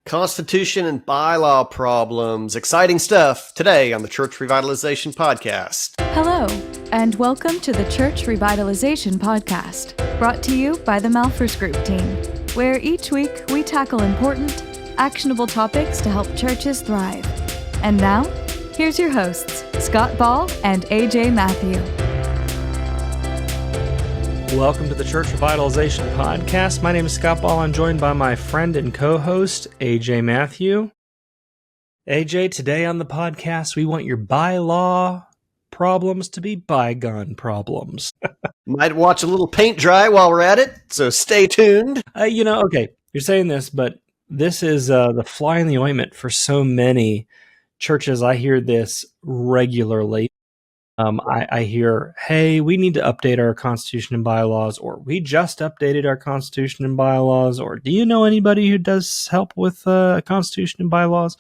Constitution and bylaw problems. Exciting stuff today on the Church Revitalization Podcast. Hello, and welcome to the Church Revitalization Podcast, brought to you by the Malphurs Group team, where each week we tackle important, actionable topics to help churches thrive. And now, here's your hosts, Scott Ball and A.J. Mathieu. Welcome to the Church Revitalization Podcast. My name is Scott Ball. I'm joined by my friend and co-host, A.J. Mathieu. A.J., today on the podcast, we want your bylaw problems to be bygone problems. Might watch a little paint dry while we're at it, so stay tuned. Okay, you're saying this, but this is the fly in the ointment for so many churches. I hear this regularly. I hear, hey, we need to update our Constitution and bylaws, or we just updated our Constitution and bylaws, or do you know anybody who does help with Constitution and bylaws?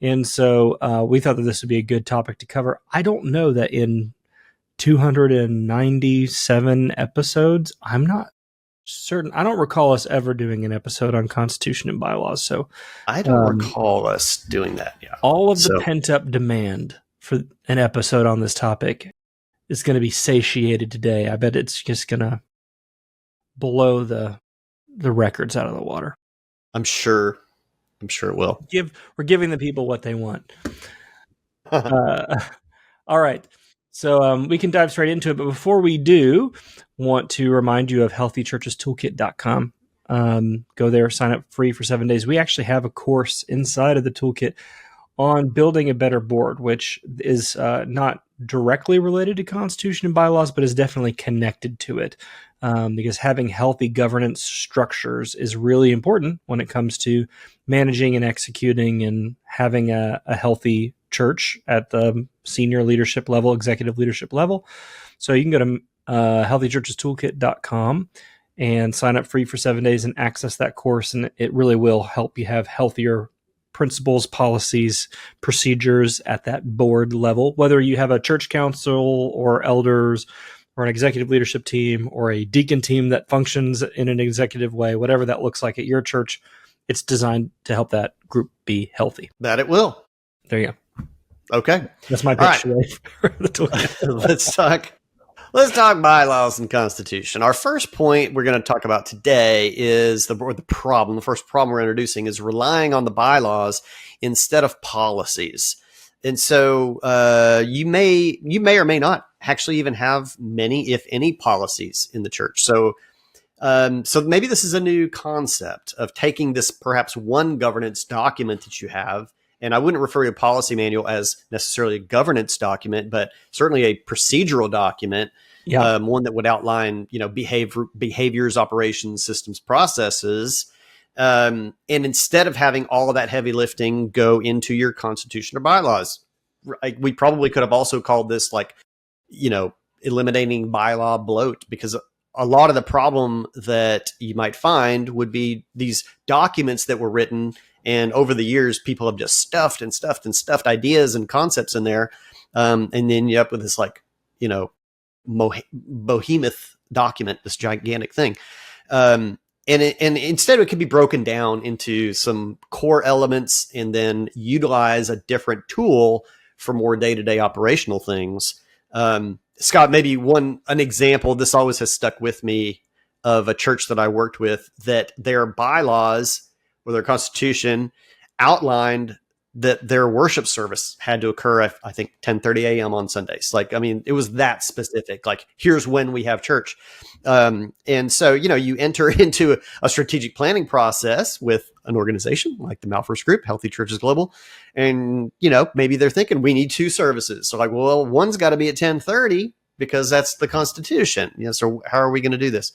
And so we thought that this would be a good topic to cover. I don't know that in 297 episodes, I'm not certain. I don't recall us ever doing an episode on Constitution and bylaws. So I don't recall us doing that. Yeah. All of the pent-up demand for an episode on this topic is going to be satiated today. I bet it's just going to blow the records out of the water. I'm sure it will. We're giving the people what they want. All right. So we can dive straight into it. But before we do, want to remind you of healthychurchestoolkit.com. Go there, sign up free for 7 days. We actually have a course inside of the toolkit on building a better board, which is not directly related to Constitution and bylaws, but is definitely connected to it. Because having healthy governance structures is really important when it comes to managing and executing and having a healthy church at the senior leadership level, executive leadership level. So you can go to healthychurchestoolkit.com and sign up free for 7 days and access that course. And it really will help you have healthier principles, policies, procedures at that board level, whether you have a church council or elders or an executive leadership team or a deacon team that functions in an executive way, whatever that looks like at your church, it's designed to help that group be healthy. That it will. There you go. Okay. That's my pitch today for the toolkit. Let's talk bylaws and Constitution. Our first point we're going to talk about today is the problem. The first problem we're introducing is relying on the bylaws instead of policies. And so you may or may not actually even have many, if any, policies in the church. So maybe this is a new concept of taking this perhaps one governance document that you have. And I wouldn't refer to a policy manual as necessarily a governance document, but certainly a procedural document, one that would outline, behaviors, operations, systems, processes. And instead of having all of that heavy lifting go into your Constitution or bylaws, we probably could have also called this eliminating bylaw bloat, because a lot of the problem that you might find would be these documents that were written, and over the years, people have just stuffed ideas and concepts in there. And then you end up with this behemoth document, this gigantic thing. And instead it could be broken down into some core elements and then utilize a different tool for more day-to-day operational things. Scott, maybe an example, this always has stuck with me, of a church that I worked with, that their bylaws or their Constitution outlined that their worship service had to occur at, I think, 10:30 a.m. on Sundays. It was that specific. Here's when we have church. And so, you enter into a strategic planning process with an organization like the Malphurs Group, Healthy Churches Global. And, maybe they're thinking we need two services. So one's got to be at 10:30 because that's the Constitution. So how are we going to do this?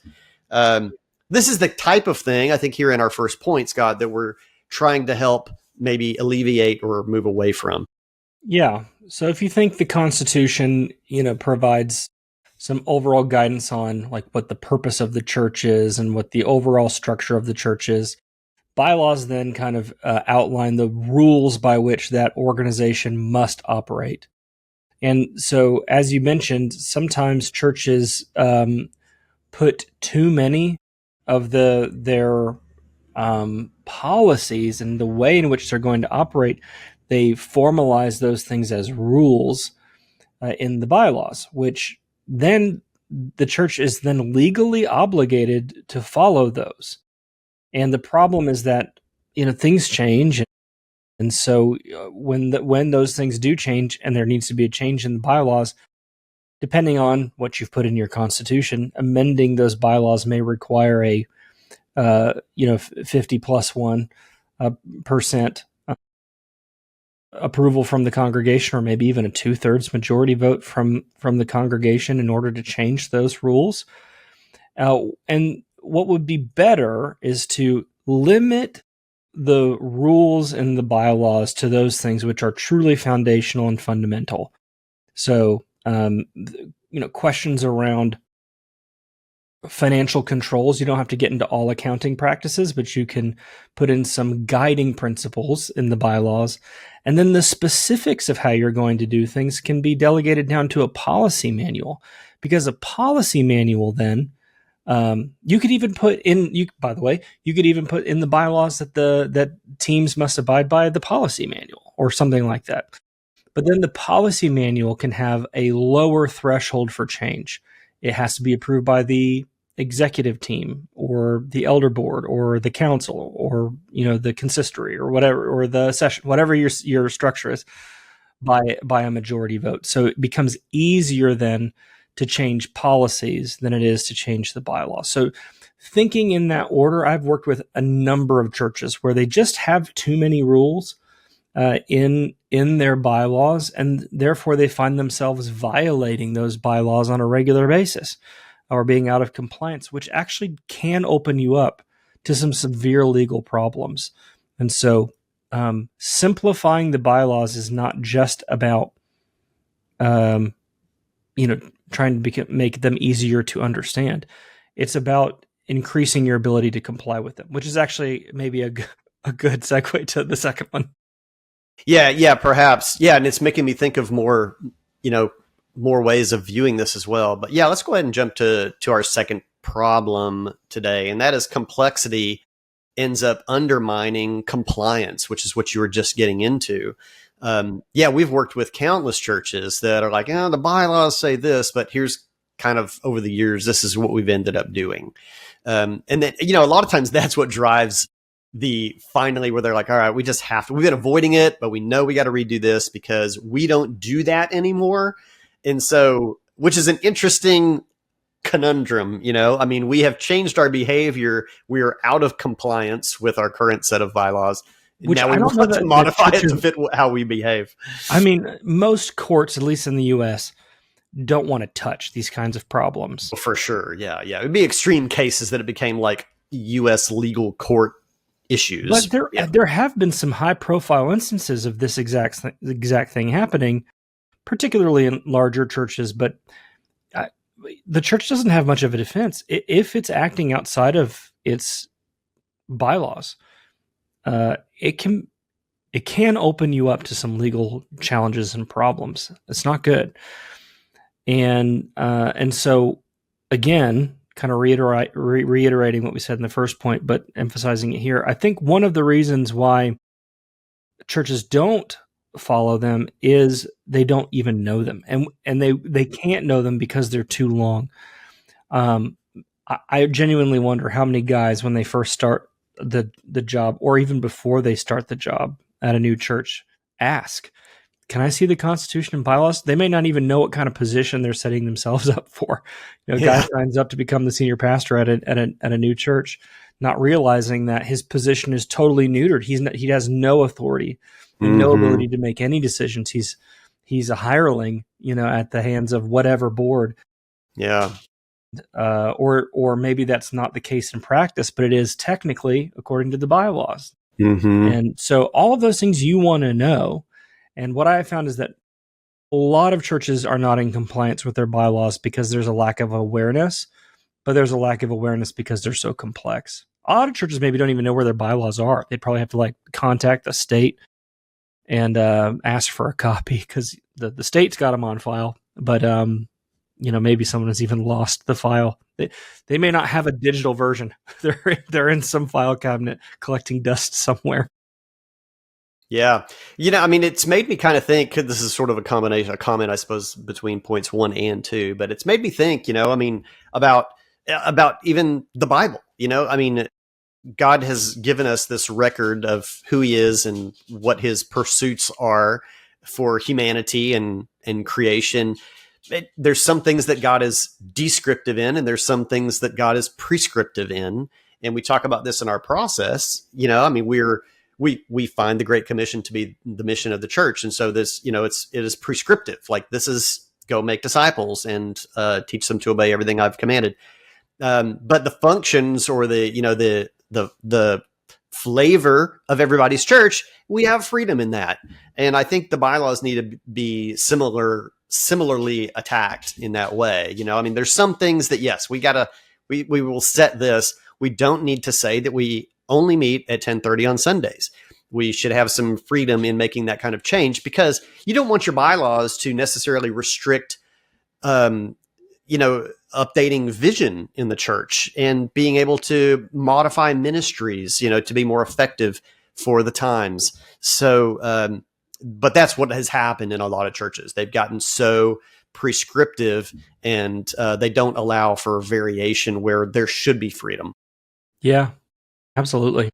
This is the type of thing, I think, here in our first point, Scott, that we're trying to help maybe alleviate or move away from. Yeah. So if you think the Constitution, provides some overall guidance on what the purpose of the church is and what the overall structure of the church is, bylaws then kind of outline the rules by which that organization must operate. And so, as you mentioned, sometimes churches put too many of their policies and the way in which they're going to operate, they formalize those things as rules in the bylaws, which then the church is then legally obligated to follow those. And the problem is that, things change. And so when those things do change and there needs to be a change in the bylaws, depending on what you've put in your constitution, amending those bylaws may require a 50 plus 1% approval from the congregation, or maybe even a 2/3 majority vote from the congregation in order to change those rules. And what would be better is to limit the rules and the bylaws to those things which are truly foundational and fundamental. So, questions around financial controls, you don't have to get into all accounting practices, but you can put in some guiding principles in the bylaws. And then the specifics of how you're going to do things can be delegated down to a policy manual, because a policy manual then, you could even put in, you could even put in the bylaws that teams must abide by the policy manual or something like that. But then the policy manual can have a lower threshold for change. It has to be approved by the executive team or the elder board or the council or, the consistory or whatever, or the session, whatever your structure is, by a majority vote. So it becomes easier then to change policies than it is to change the bylaws. So thinking in that order, I've worked with a number of churches where they just have too many rules in their bylaws, and therefore they find themselves violating those bylaws on a regular basis or being out of compliance, which actually can open you up to some severe legal problems. And so simplifying the bylaws is not just about trying to make them easier to understand. It's about increasing your ability to comply with them, which is actually maybe a good segue to the second one. Yeah, perhaps. Yeah, and it's making me think of more ways of viewing this as well. But yeah, let's go ahead and jump to our second problem today, and that is complexity ends up undermining compliance, which is what you were just getting into. We've worked with countless churches that are like, the bylaws say this, but here's kind of over the years, this is what we've ended up doing. And then, a lot of times that's what drives finally where they're like, all right, we've been avoiding it, but we know we got to redo this because we don't do that anymore. And so, which is an interesting conundrum, we have changed our behavior. We are out of compliance with our current set of bylaws. Which now we want to modify it to fit how we behave. Most courts, at least in the U.S., don't want to touch these kinds of problems. Well, for sure. Yeah. It'd be extreme cases that it became like U.S. legal court issues. But there have been some high-profile instances of this exact thing happening, particularly in larger churches. But the church doesn't have much of a defense if it's acting outside of its bylaws. It can open you up to some legal challenges and problems. It's not good. And so again, kind of reiterating what we said in the first point, but emphasizing it here. I think one of the reasons why churches don't follow them is they don't even know them, and they can't know them because they're too long. I genuinely wonder how many guys, when they first start the job, or even before they start the job at a new church, ask, can I see the Constitution and bylaws? They may not even know what kind of position they're setting themselves up for. Guy signs up to become the senior pastor at a new church, not realizing that his position is totally neutered. He has no authority and no ability to make any decisions. He's a hireling, at the hands of whatever board. Yeah. Or maybe that's not the case in practice, but it is technically according to the bylaws. And so all of those things you want to know. And what I have found is that a lot of churches are not in compliance with their bylaws because there's a lack of awareness, but there's a lack of awareness because they're so complex. A lot of churches maybe don't even know where their bylaws are. They'd probably have to contact the state and ask for a copy because the state's got them on file. But maybe someone has even lost the file. They may not have a digital version. They're in some file cabinet collecting dust somewhere. Yeah. I mean, it's made me kind of think, this is sort of a comment, I suppose, between points 1 and 2, but it's made me think, I mean, about even the Bible, I mean, God has given us this record of who he is and what his pursuits are for humanity and creation. There's some things that God is descriptive in, and there's some things that God is prescriptive in. And we talk about this in our process. I mean, we find the Great Commission to be the mission of the church. And so this, it is prescriptive. Like, this is go make disciples and teach them to obey everything I've commanded. But the functions, or the flavor of everybody's church, we have freedom in that. And I think the bylaws need to be similarly attacked in that way. I mean, there's some things that, yes, we will set this. We don't need to say that we only meet at 10:30 on Sundays. We should have some freedom in making that kind of change, because you don't want your bylaws to necessarily restrict, updating vision in the church and being able to modify ministries, to be more effective for the times. So, but that's what has happened in a lot of churches. They've gotten so prescriptive, and they don't allow for variation where there should be freedom. Yeah, absolutely.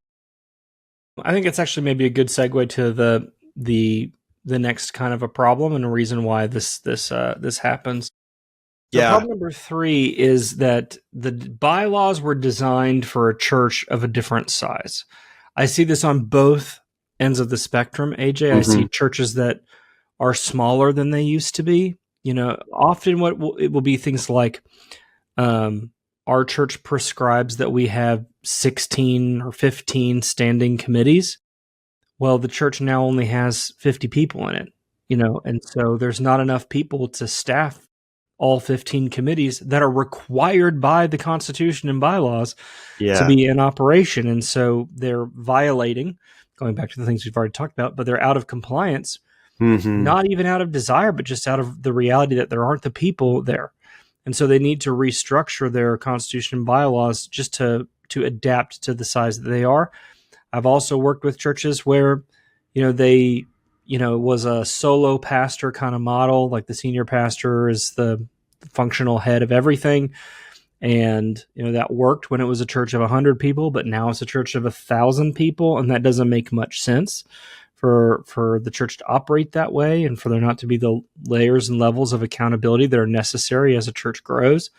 I think it's actually maybe a good segue to the next kind of a problem and a reason why this happens. So Yeah. problem number 3 is that the bylaws were designed for a church of a different size. I see this on both ends of the spectrum, AJ. I see churches that are smaller than they used to be. Often it will be things like, our church prescribes that we have 16 or 15 standing committees. Well, the church now only has 50 people in it, and so there's not enough people to staff all 15 committees that are required by the Constitution and bylaws to be in operation. And so they're violating, going back to the things we've already talked about, but they're out of compliance, not even out of desire, but just out of the reality that there aren't the people there. And so they need to restructure their Constitution and bylaws just to adapt to the size that they are. I've also worked with churches where, they was a solo pastor kind of model, like the senior pastor is the functional head of everything. And, that worked when it was a church of 100 people, but now it's a church of 1,000 people. And that doesn't make much sense for the church to operate that way, and for there not to be the layers and levels of accountability that are necessary as a church grows.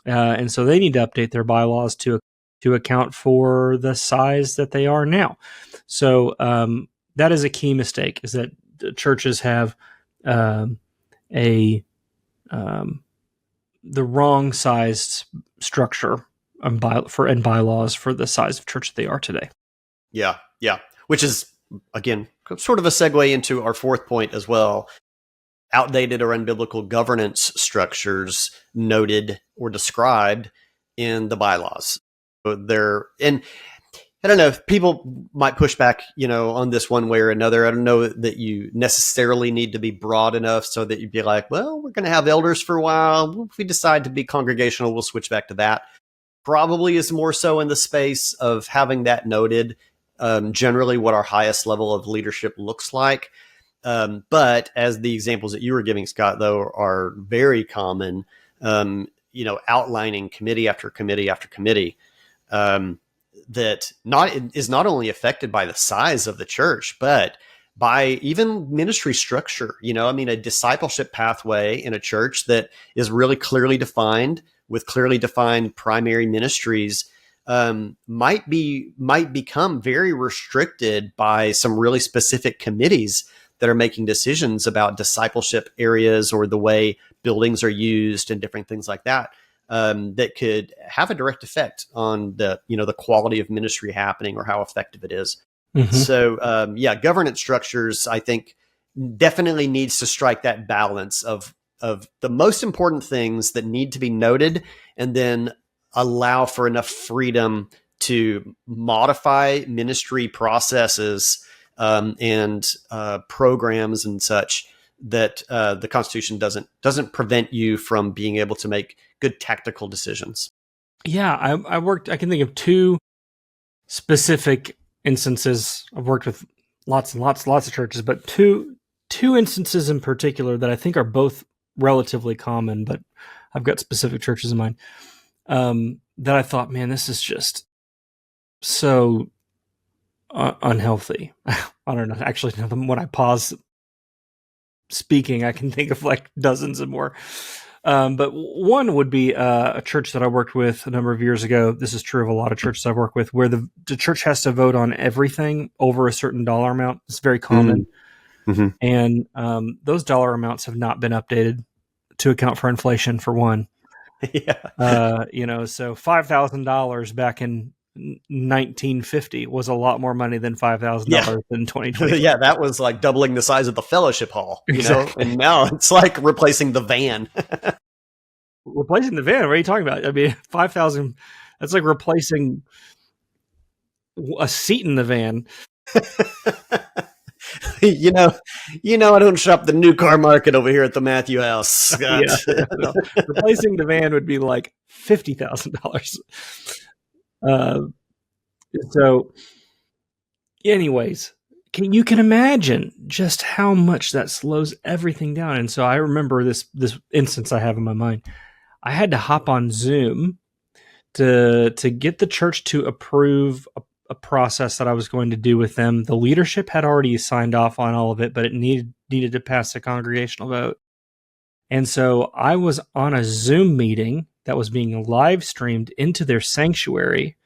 And so they need to update their bylaws to account for the size that they are now. So, that is a key mistake, is that churches have the wrong sized structure and bylaws for the size of church that they are today. Yeah. Which is, again, sort of a segue into our 4th point as well. Outdated or unbiblical governance structures noted or described in the bylaws. And I don't know if people might push back, on this one way or another. I don't know that you necessarily need to be broad enough so that you'd be like, well, we're going to have elders for a while. If we decide to be congregational, we'll switch back to that. Probably is more so in the space of having that noted, generally what our highest level of leadership looks like. But as the examples that you were giving, Scott, though, are very common, outlining committee after committee after committee, that is not only affected by the size of the church, but by even ministry structure. A discipleship pathway in a church that is really clearly defined with clearly defined primary ministries might become very restricted by some really specific committees that are making decisions about discipleship areas or the way buildings are used and different things like that. That could have a direct effect on the quality of ministry happening or how effective it is. So, governance structures, I think, definitely needs to strike that balance of the most important things that need to be noted, and then allow for enough freedom to modify ministry processes and programs and such that the Constitution doesn't prevent you from being able to make good tactical decisions. Yeah, I can think of two specific instances. I've worked with lots of churches, but two instances in particular that I think are both relatively common, but I've got specific churches in mind that I thought, man, this is just so unhealthy. I don't know. Actually, when I pause speaking, I can think of like dozens and more. But one would be a church that I worked with a number of years ago. This is true of a lot of churches I've worked with, where the church has to vote on everything over a certain dollar amount. It's very common. Mm-hmm. And those dollar amounts have not been updated to account for inflation, for one. Yeah. So $5,000 back in 1950 was a lot more money than $5,000 in 2020. Yeah, that was like doubling the size of the fellowship hall, Exactly. And now it's like replacing the van. Replacing the van? What are you talking about? I mean, 5,000, that's like replacing a seat in the van. I don't shop the new car market over here at the Mathieu house. Yeah, no. Replacing the van would be like $50,000. So anyways, you can imagine just how much that slows everything down. And so I remember this instance I have in my mind. I had to hop on Zoom to get the church to approve a process that I was going to do with them. The leadership had already signed off on all of it, but it needed to pass a congregational vote. And so I was on a Zoom meeting that was being live streamed into their sanctuary.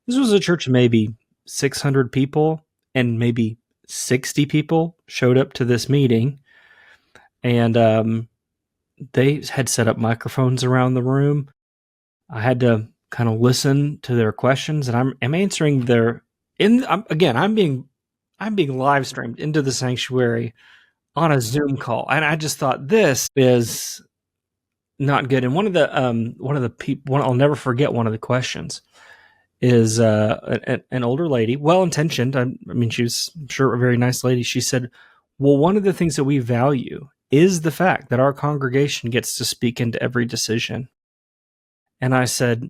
This was a church of maybe 600 people, and maybe 60 people showed up to this meeting. And they had set up microphones around the room. I had to kind of listen to their questions, and I'm answering I'm being live streamed into the sanctuary on a Zoom call. And I just thought, this is not good. And one of the people, I'll never forget, one of the questions is an older lady, well-intentioned. I mean, she was, I'm sure, a very nice lady. She said, well, one of the things that we value is the fact that our congregation gets to speak into every decision. And I said,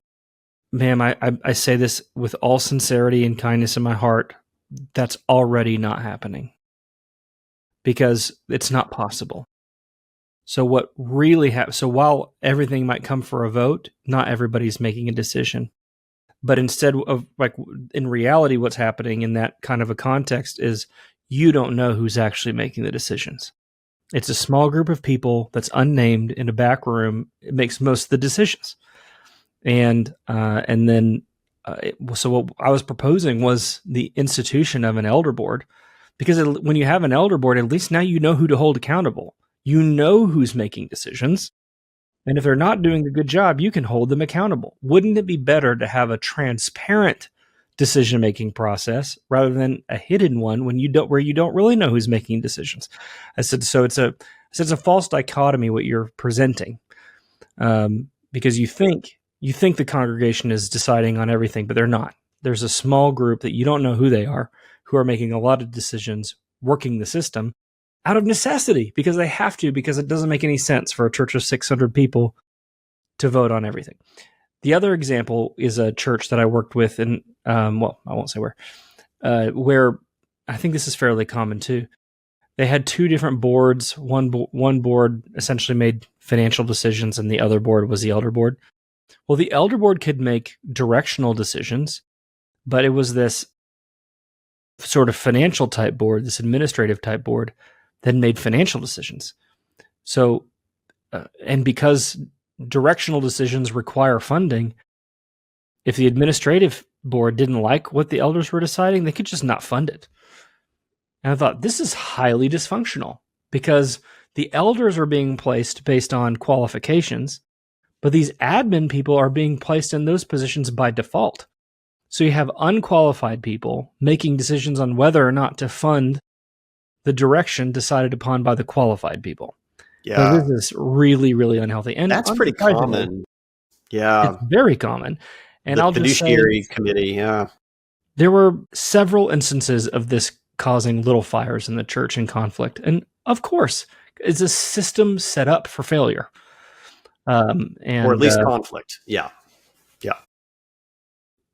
ma'am, I say this with all sincerity and kindness in my heart. That's already not happening, because it's not possible. So what really happens? So while everything might come for a vote, not everybody's making a decision. But instead of, like, in reality, what's happening in that kind of a context is you don't know who's actually making the decisions. It's a small group of people that's unnamed in a back room. It makes most of the decisions. And then so what I was proposing was the institution of an elder board, because when you have an elder board, at least now you know who to hold accountable. You know who's making decisions. And if they're not doing a good job, you can hold them accountable. Wouldn't it be better to have a transparent decision-making process rather than a hidden one where you don't really know who's making decisions? I said, so it's a false dichotomy what you're presenting, because you think the congregation is deciding on everything, but they're not. There's a small group that you don't know who they are, who are making a lot of decisions, working the system out of necessity, because they have to, because it doesn't make any sense for a church of 600 people to vote on everything. The other example is a church that I worked with in, I won't say where I think this is fairly common too. They had two different boards. One board essentially made financial decisions, and the other board was the elder board. Well, the elder board could make directional decisions, but it was this sort of financial type board, this administrative type board, that made financial decisions. So, and because directional decisions require funding, if the administrative board didn't like what the elders were deciding, they could just not fund it. And I thought, this is highly dysfunctional, because the elders are being placed based on qualifications, but these admin people are being placed in those positions by default. So you have unqualified people making decisions on whether or not to fund the direction decided upon by the qualified people. Yeah. So this is really, really unhealthy. And that's pretty common. Yeah. It's very common. And the fiduciary committee, yeah. There were several instances of this causing little fires in the church and conflict. And of course, Is a system set up for failure? And, or at least conflict. Yeah.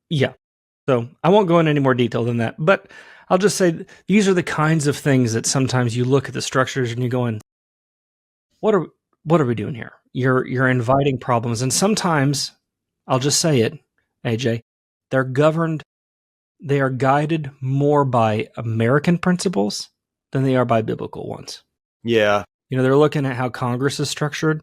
Yeah. So I won't go into any more detail than that, but I'll just say these are the kinds of things that sometimes you look at the structures and you're going, what are we doing here? You're inviting problems. And sometimes, I'll just say it, AJ, they are guided more by American principles than they are by biblical ones. Yeah. They're looking at how Congress is structured.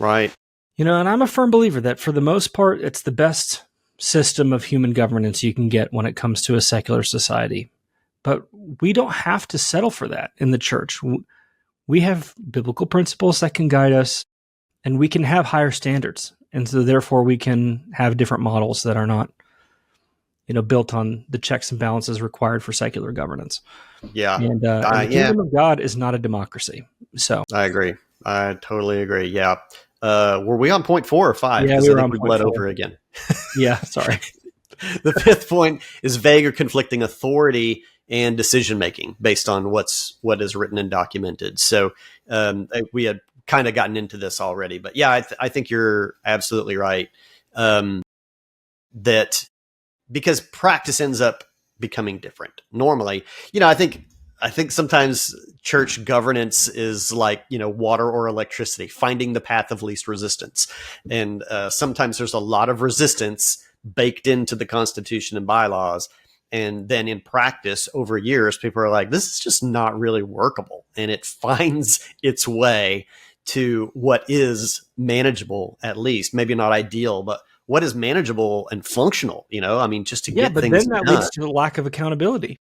Right. And I'm a firm believer that for the most part, it's the best system of human governance you can get when it comes to a secular society. But we don't have to settle for that in the church. We have biblical principles that can guide us, and we can have higher standards. And so therefore we can have different models that are not, built on the checks and balances required for secular governance. Yeah. And the kingdom of God is not a democracy. So I agree. I totally agree. Yeah. Were we on point 4 or 5? Yeah, we were on we point bled 4. over again. Yeah, sorry. The 5th point is vague or conflicting authority and decision making based on what is written and documented. So we had kind of gotten into this already, but yeah, I think you're absolutely right. That because practice ends up becoming different. Normally, I think sometimes church governance is like, water or electricity, finding the path of least resistance. And sometimes there's a lot of resistance baked into the Constitution and bylaws. And then in practice over years, people are like, this is just not really workable. And it finds its way to what is manageable, at least, maybe not ideal, but what is manageable and functional, just to get things done. Then that leads to the lack of accountability.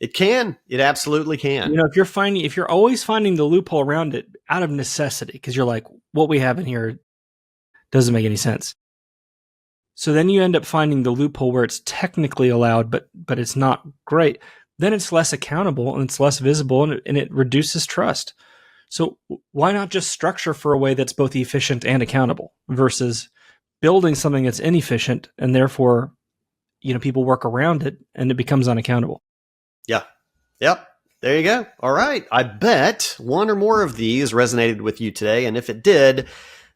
It can. It absolutely can. If you're always finding the loophole around it out of necessity, because you're like, what we have in here doesn't make any sense. So then you end up finding the loophole where it's technically allowed, but it's not great. Then it's less accountable and it's less visible, and it reduces trust. So why not just structure for a way that's both efficient and accountable versus building something that's inefficient and therefore, people work around it and it becomes unaccountable. Yeah. Yep. There you go. All right. I bet one or more of these resonated with you today. And if it did,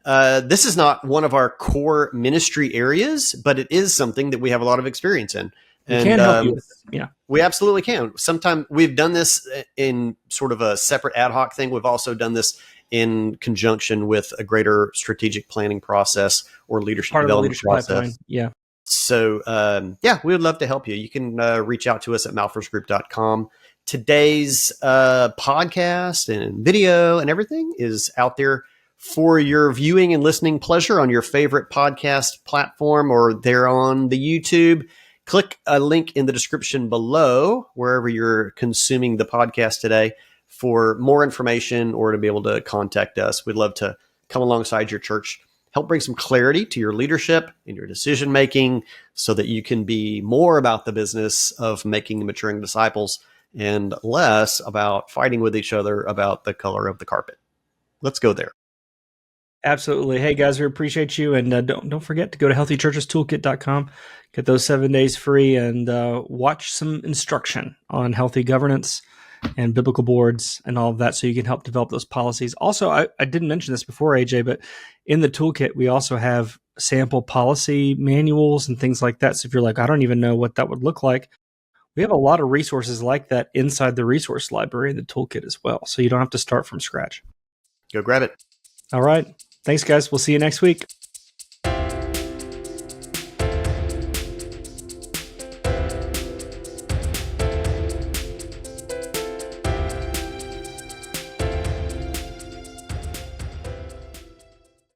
this is not one of our core ministry areas, but it is something that we have a lot of experience in. And can help you with it. Yeah. We absolutely can. Sometimes we've done this in sort of a separate ad hoc thing. We've also done this in conjunction with a greater strategic planning process or leadership development process. Pipeline. Yeah. So, we would love to help you. You can reach out to us at malphursgroup.com. Today's podcast and video and everything is out there for your viewing and listening pleasure on your favorite podcast platform, or there on the YouTube. Click a link in the description below, wherever you're consuming the podcast today, for more information or to be able to contact us. We'd love to come alongside your church, help bring some clarity to your leadership and your decision making so that you can be more about the business of making and maturing disciples and less about fighting with each other about the color of the carpet. Let's go there. Absolutely. Hey guys, we appreciate you. And don't forget to go to healthychurchestoolkit.com, get those 7 days free, and watch some instruction on healthy governance and biblical boards and all of that, so you can help develop those policies. Also, I didn't mention this before, AJ, but in the toolkit, we also have sample policy manuals and things like that. So if you're like, I don't even know what that would look like, we have a lot of resources like that inside the resource library in the toolkit as well. So you don't have to start from scratch. Go grab it. All right. Thanks, guys. We'll see you next week.